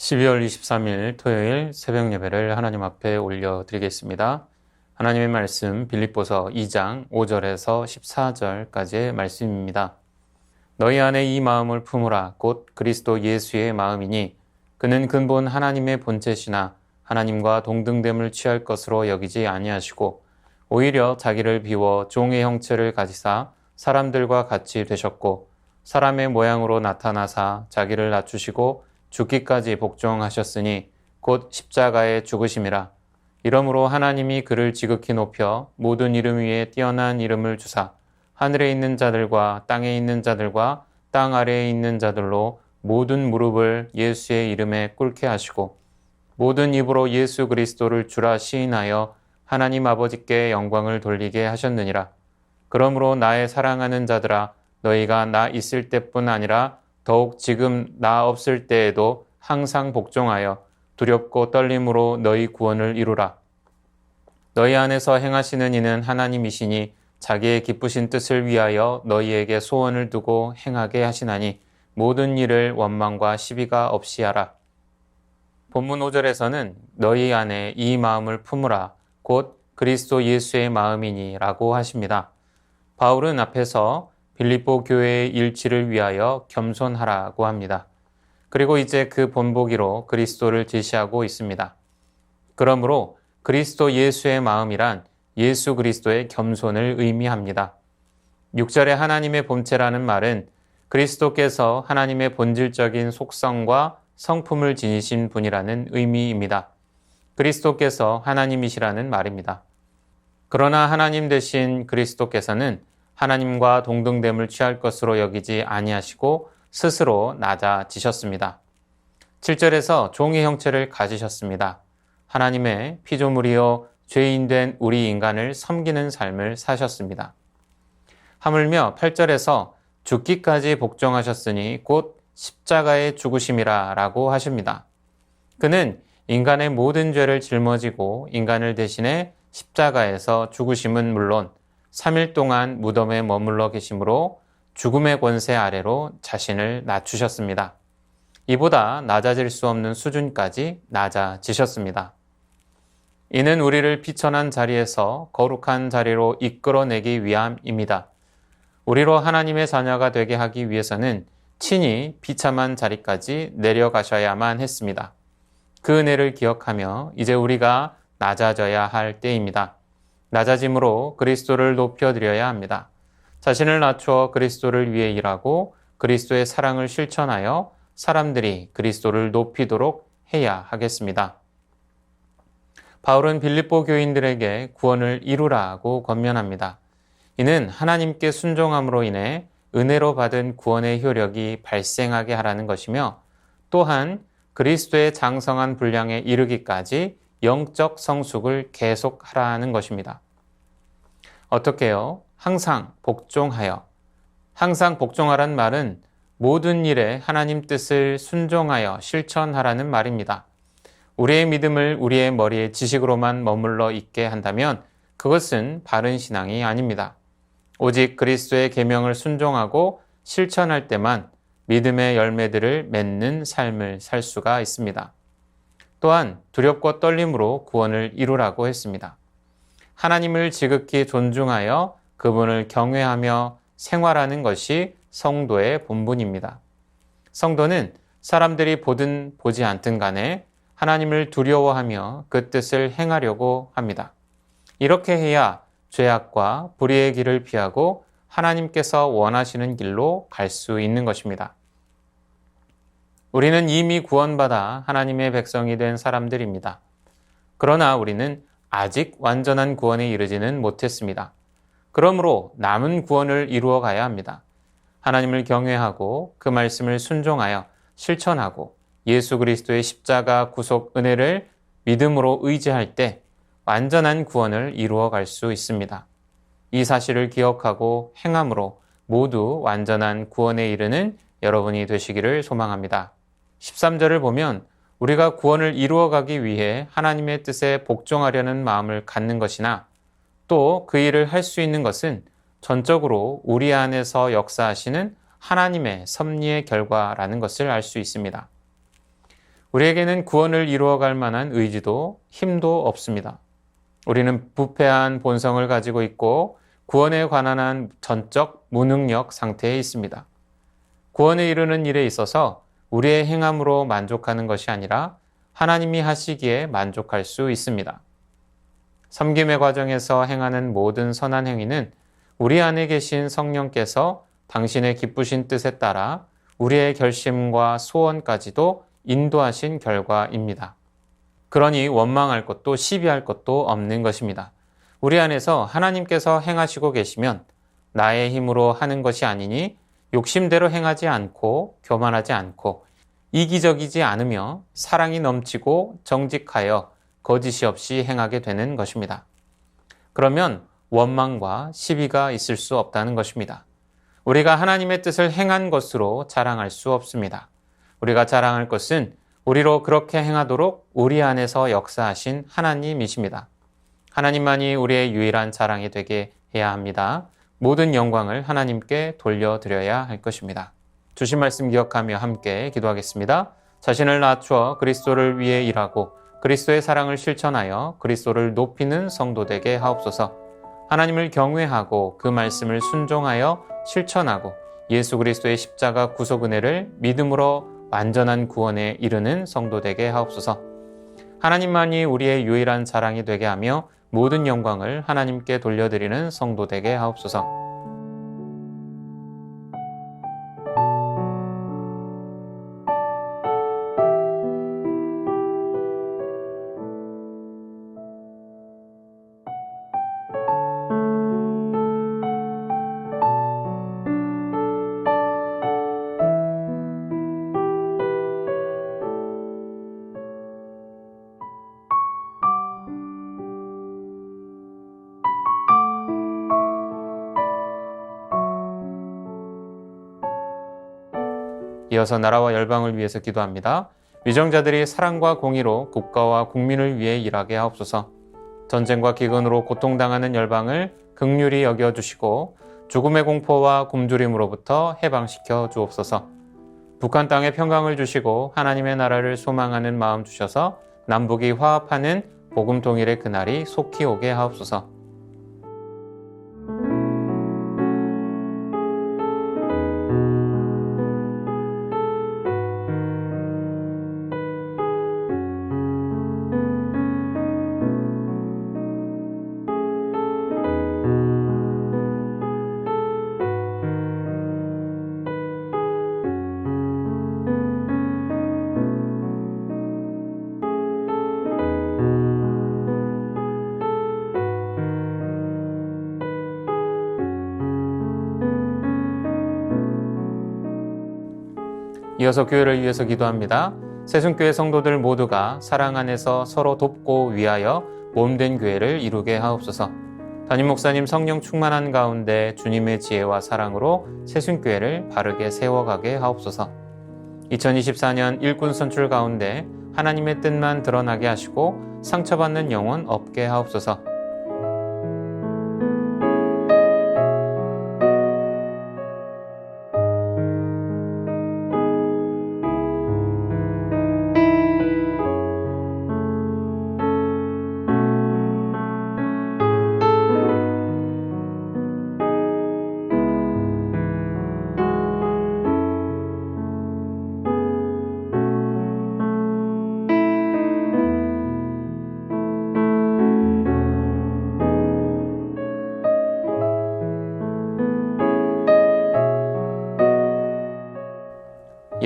12월 23일 토요일 새벽 예배를 하나님 앞에 올려드리겠습니다. 하나님의 말씀 빌립보서 2장 5절에서 14절까지의 말씀입니다. 너희 안에 이 마음을 품으라 곧 그리스도 예수의 마음이니 그는 근본 하나님의 본체시나 하나님과 동등됨을 취할 것으로 여기지 아니하시고 오히려 자기를 비워 종의 형체를 가지사 사람들과 같이 되셨고 사람의 모양으로 나타나사 자기를 낮추시고 죽기까지 복종하셨으니 곧 십자가의 죽으심이라. 이러므로 하나님이 그를 지극히 높여 모든 이름 위에 뛰어난 이름을 주사 하늘에 있는 자들과 땅에 있는 자들과 땅 아래에 있는 자들로 모든 무릎을 예수의 이름에 꿇게 하시고 모든 입으로 예수 그리스도를 주라 시인하여 하나님 아버지께 영광을 돌리게 하셨느니라. 그러므로 나의 사랑하는 자들아 너희가 나 있을 때뿐 아니라 더욱 지금 나 없을 때에도 항상 복종하여 두렵고 떨림으로 너희 구원을 이루라. 너희 안에서 행하시는 이는 하나님이시니 자기의 기쁘신 뜻을 위하여 너희에게 소원을 두고 행하게 하시나니 모든 일을 원망과 시비가 없이 하라. 본문 5절에서는 너희 안에 이 마음을 품으라 곧 그리스도 예수의 마음이니 라고 하십니다. 바울은 앞에서 빌립보 교회의 일치를 위하여 겸손하라고 합니다. 그리고 이제 그 본보기로 그리스도를 제시하고 있습니다. 그러므로 그리스도 예수의 마음이란 예수 그리스도의 겸손을 의미합니다. 6절에 하나님의 본체라는 말은 그리스도께서 하나님의 본질적인 속성과 성품을 지니신 분이라는 의미입니다. 그리스도께서 하나님이시라는 말입니다. 그러나 하나님 되신 그리스도께서는 하나님과 동등됨을 취할 것으로 여기지 아니하시고 스스로 낮아지셨습니다. 7절에서 종의 형체를 가지셨습니다. 하나님의 피조물이요 죄인된 우리 인간을 섬기는 삶을 사셨습니다. 하물며 8절에서 죽기까지 복종하셨으니 곧 십자가의 죽으심이라 라고 하십니다. 그는 인간의 모든 죄를 짊어지고 인간을 대신해 십자가에서 죽으심은 물론 3일 동안 무덤에 머물러 계심으로 죽음의 권세 아래로 자신을 낮추셨습니다. 이보다 낮아질 수 없는 수준까지 낮아지셨습니다. 이는 우리를 비천한 자리에서 거룩한 자리로 이끌어내기 위함입니다. 우리로 하나님의 자녀가 되게 하기 위해서는 친히 비참한 자리까지 내려가셔야만 했습니다. 그 은혜를 기억하며 이제 우리가 낮아져야 할 때입니다. 낮아짐으로 그리스도를 높여드려야 합니다. 자신을 낮추어 그리스도를 위해 일하고 그리스도의 사랑을 실천하여 사람들이 그리스도를 높이도록 해야 하겠습니다. 바울은 빌립보 교인들에게 구원을 이루라고 권면합니다. 이는 하나님께 순종함으로 인해 은혜로 받은 구원의 효력이 발생하게 하라는 것이며 또한 그리스도의 장성한 분량에 이르기까지 영적 성숙을 계속하라는 것입니다. 어떻게요? 항상 복종하여. 항상 복종하란 말은 모든 일에 하나님 뜻을 순종하여 실천하라는 말입니다. 우리의 믿음을 우리의 머리의 지식으로만 머물러 있게 한다면 그것은 바른 신앙이 아닙니다. 오직 그리스도의 계명을 순종하고 실천할 때만 믿음의 열매들을 맺는 삶을 살 수가 있습니다. 또한 두렵고 떨림으로 구원을 이루라고 했습니다. 하나님을 지극히 존중하여 그분을 경외하며 생활하는 것이 성도의 본분입니다. 성도는 사람들이 보든 보지 않든 간에 하나님을 두려워하며 그 뜻을 행하려고 합니다. 이렇게 해야 죄악과 불의의 길을 피하고 하나님께서 원하시는 길로 갈 수 있는 것입니다. 우리는 이미 구원받아 하나님의 백성이 된 사람들입니다. 그러나 우리는 아직 완전한 구원에 이르지는 못했습니다. 그러므로 남은 구원을 이루어 가야 합니다. 하나님을 경외하고 그 말씀을 순종하여 실천하고 예수 그리스도의 십자가 구속 은혜를 믿음으로 의지할 때 완전한 구원을 이루어 갈 수 있습니다. 이 사실을 기억하고 행함으로 모두 완전한 구원에 이르는 여러분이 되시기를 소망합니다. 13절을 보면 우리가 구원을 이루어가기 위해 하나님의 뜻에 복종하려는 마음을 갖는 것이나 또 그 일을 할 수 있는 것은 전적으로 우리 안에서 역사하시는 하나님의 섭리의 결과라는 것을 알 수 있습니다. 우리에게는 구원을 이루어갈 만한 의지도 힘도 없습니다. 우리는 부패한 본성을 가지고 있고 구원에 관한 한 전적 무능력 상태에 있습니다. 구원에 이르는 일에 있어서 우리의 행함으로 만족하는 것이 아니라 하나님이 하시기에 만족할 수 있습니다. 섬김의 과정에서 행하는 모든 선한 행위는 우리 안에 계신 성령께서 당신의 기쁘신 뜻에 따라 우리의 결심과 소원까지도 인도하신 결과입니다. 그러니 원망할 것도 시비할 것도 없는 것입니다. 우리 안에서 하나님께서 행하시고 계시면 나의 힘으로 하는 것이 아니니 욕심대로 행하지 않고 교만하지 않고 이기적이지 않으며 사랑이 넘치고 정직하여 거짓이 없이 행하게 되는 것입니다. 그러면 원망과 시비가 있을 수 없다는 것입니다. 우리가 하나님의 뜻을 행한 것으로 자랑할 수 없습니다. 우리가 자랑할 것은 우리로 그렇게 행하도록 우리 안에서 역사하신 하나님이십니다. 하나님만이 우리의 유일한 자랑이 되게 해야 합니다. 모든 영광을 하나님께 돌려드려야 할 것입니다. 주신 말씀 기억하며 함께 기도하겠습니다. 자신을 낮추어 그리스도를 위해 일하고 그리스도의 사랑을 실천하여 그리스도를 높이는 성도 되게 하옵소서. 하나님을 경외하고 그 말씀을 순종하여 실천하고 예수 그리스도의 십자가 구속 은혜를 믿음으로 완전한 구원에 이르는 성도 되게 하옵소서. 하나님만이 우리의 유일한 자랑이 되게 하며 모든 영광을 하나님께 돌려드리는 성도 되게 하옵소서. 이어서 나라와 열방을 위해서 기도합니다. 위정자들이 사랑과 공의로 국가와 국민을 위해 일하게 하옵소서. 전쟁과 기근으로 고통당하는 열방을 긍휼히 여겨주시고 죽음의 공포와 굶주림으로부터 해방시켜 주옵소서. 북한 땅에 평강을 주시고 하나님의 나라를 소망하는 마음 주셔서 남북이 화합하는 복음 통일의 그날이 속히 오게 하옵소서. 이어서 교회를 위해서 기도합니다. 새순교회 성도들 모두가 사랑 안에서 서로 돕고 위하여 몸된 교회를 이루게 하옵소서. 담임 목사님 성령 충만한 가운데 주님의 지혜와 사랑으로 새순교회를 바르게 세워가게 하옵소서. 2024년 일꾼 선출 가운데 하나님의 뜻만 드러나게 하시고 상처받는 영혼 없게 하옵소서.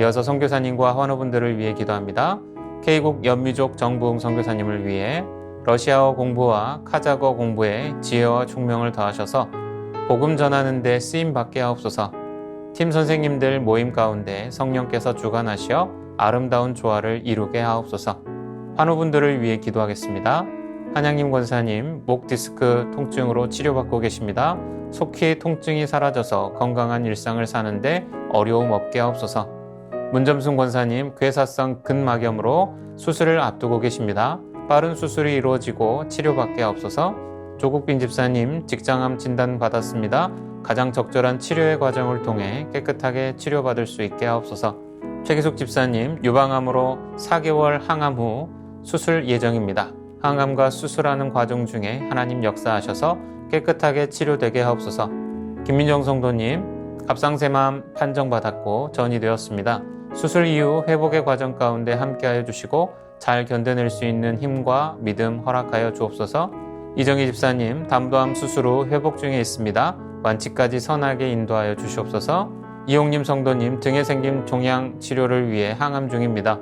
이어서 선교사님과 환우분들을 위해 기도합니다. K국 연미족 정부흥 선교사님을 위해 러시아어 공부와 카자흐어 공부에 지혜와 총명을 더하셔서 복음 전하는 데 쓰임받게 하옵소서. 팀 선생님들 모임 가운데 성령께서 주관하시어 아름다운 조화를 이루게 하옵소서. 환우분들을 위해 기도하겠습니다. 한양님 권사님 목 디스크 통증으로 치료받고 계십니다. 속히 통증이 사라져서 건강한 일상을 사는데 어려움 없게 하옵소서. 문점순 권사님 괴사성 근막염으로 수술을 앞두고 계십니다. 빠른 수술이 이루어지고 치료받게 하옵소서. 조국빈 집사님 직장암 진단 받았습니다. 가장 적절한 치료의 과정을 통해 깨끗하게 치료받을 수 있게 하옵소서. 최기숙 집사님, 유방암으로 4개월 항암 후 수술 예정입니다. 항암과 수술하는 과정 중에 하나님 역사하셔서 깨끗하게 치료되게 하옵소서. 김민정 성도님, 갑상샘암 판정받았고 전이 되었습니다. 수술 이후 회복의 과정 가운데 함께하여 주시고 잘 견뎌낼 수 있는 힘과 믿음 허락하여 주옵소서. 이정희 집사님, 담도암 수술 후 회복 중에 있습니다. 완치까지 선하게 인도하여 주시옵소서. 이용님 성도님, 등에 생긴 종양 치료를 위해 항암 중입니다.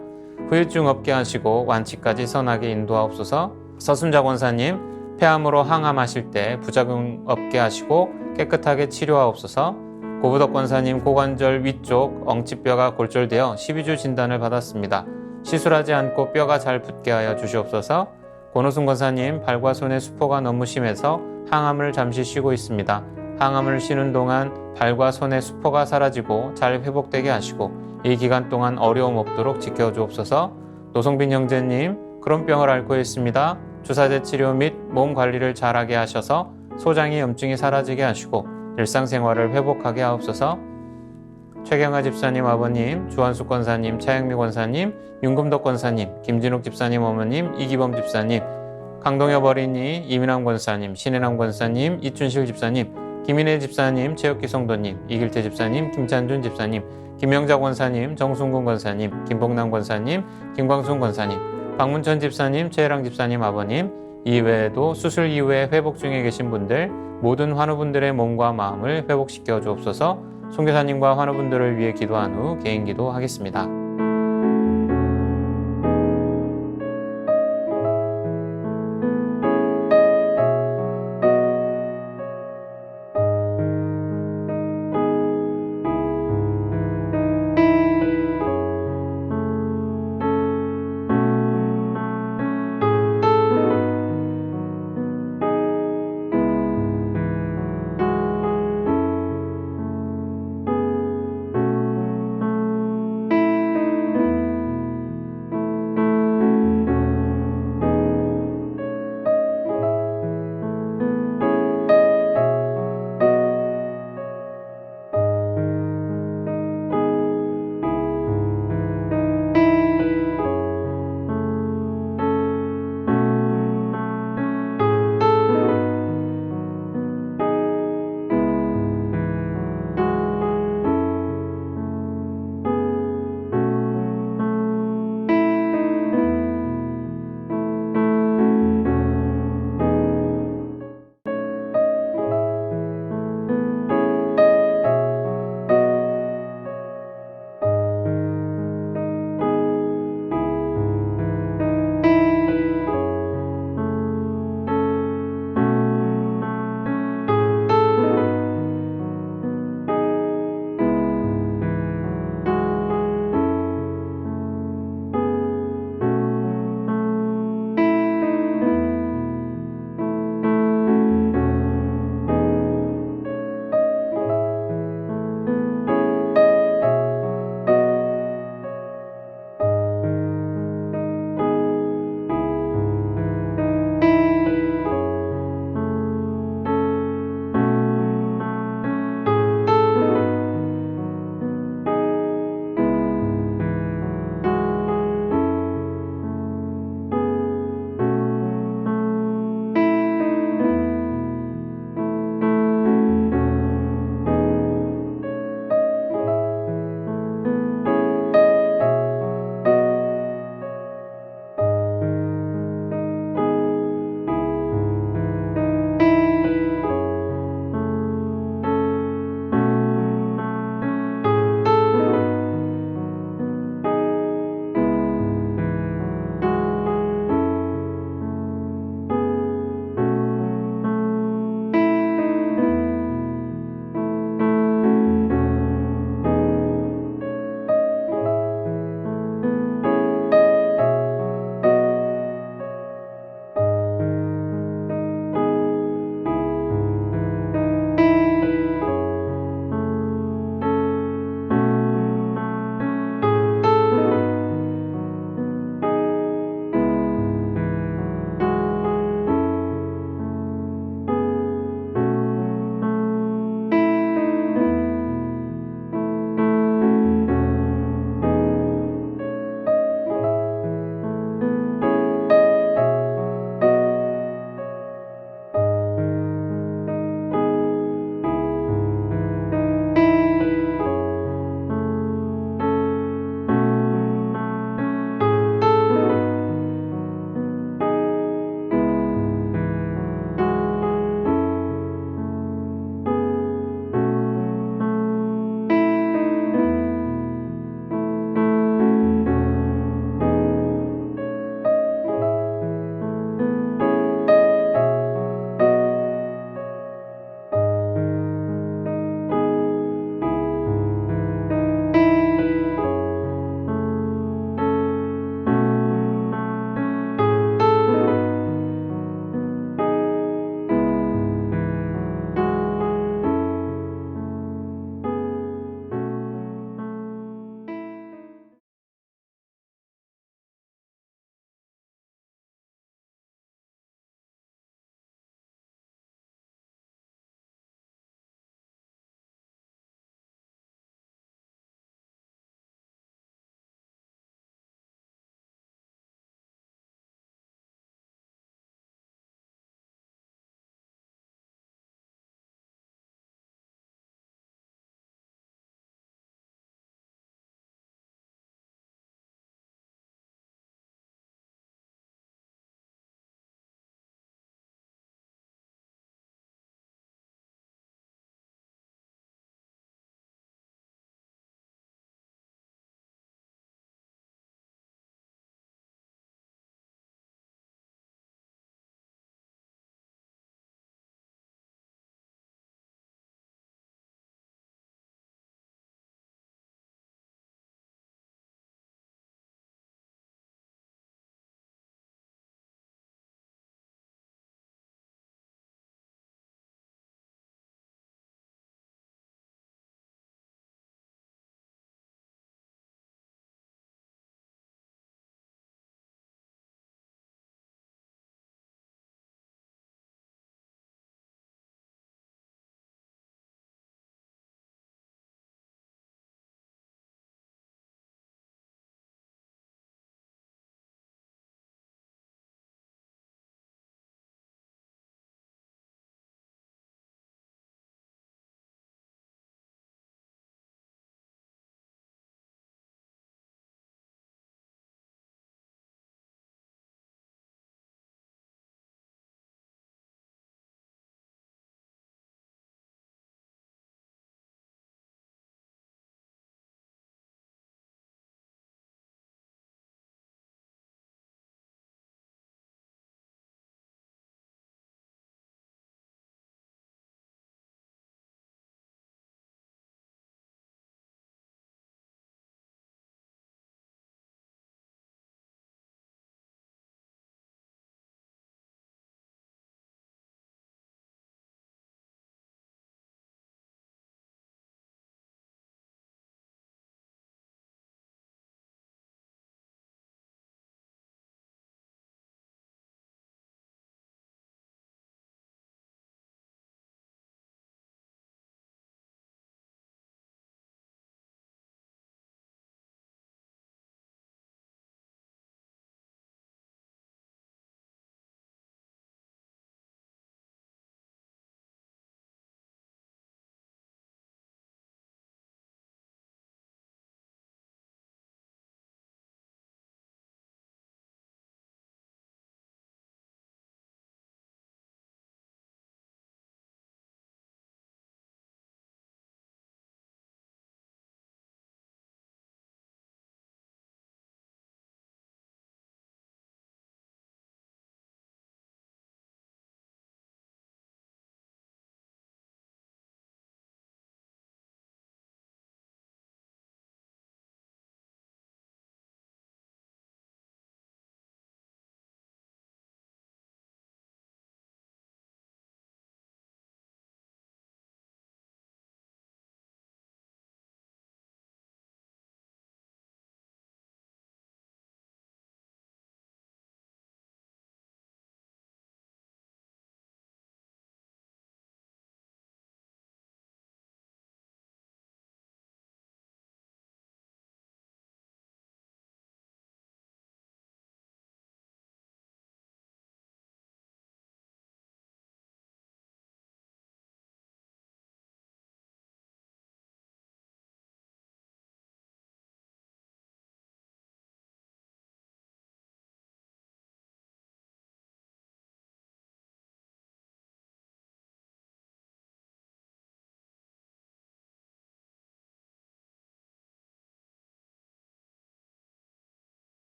후유증 없게 하시고 완치까지 선하게 인도하옵소서. 서순자 권사님, 폐암으로 항암하실 때 부작용 없게 하시고 깨끗하게 치료하옵소서. 고부덕 권사님, 고관절 위쪽 엉치뼈가 골절되어 12주 진단을 받았습니다. 시술하지 않고 뼈가 잘 붙게 하여 주시옵소서. 권호순 권사님, 발과 손의 수포가 너무 심해서 항암을 잠시 쉬고 있습니다. 항암을 쉬는 동안 발과 손의 수포가 사라지고 잘 회복되게 하시고 이 기간 동안 어려움 없도록 지켜주옵소서. 노성빈 형제님, 크론병을 앓고 있습니다. 주사제 치료 및 몸 관리를 잘하게 하셔서 소장의 염증이 사라지게 하시고 일상생활을 회복하게 하옵소서. 최경아 집사님 아버님, 주한숙 권사님, 차영미 권사님, 윤금덕 권사님, 김진욱 집사님 어머님, 이기범 집사님, 강동엽 어린이, 이민환 권사님, 신혜남 권사님, 이춘실 집사님, 김인혜 집사님, 최혁기 성도님, 이길태 집사님, 김찬준 집사님, 김영자 권사님, 정순근 권사님, 김봉남 권사님, 김광순 권사님, 박문천 집사님, 최혜랑 집사님 아버님, 이외에도 수술 이후에 회복 중에 계신 분들, 모든 환우분들의 몸과 마음을 회복시켜 주옵소서. 선교사님과 환우분들을 위해 기도한 후 개인 기도하겠습니다.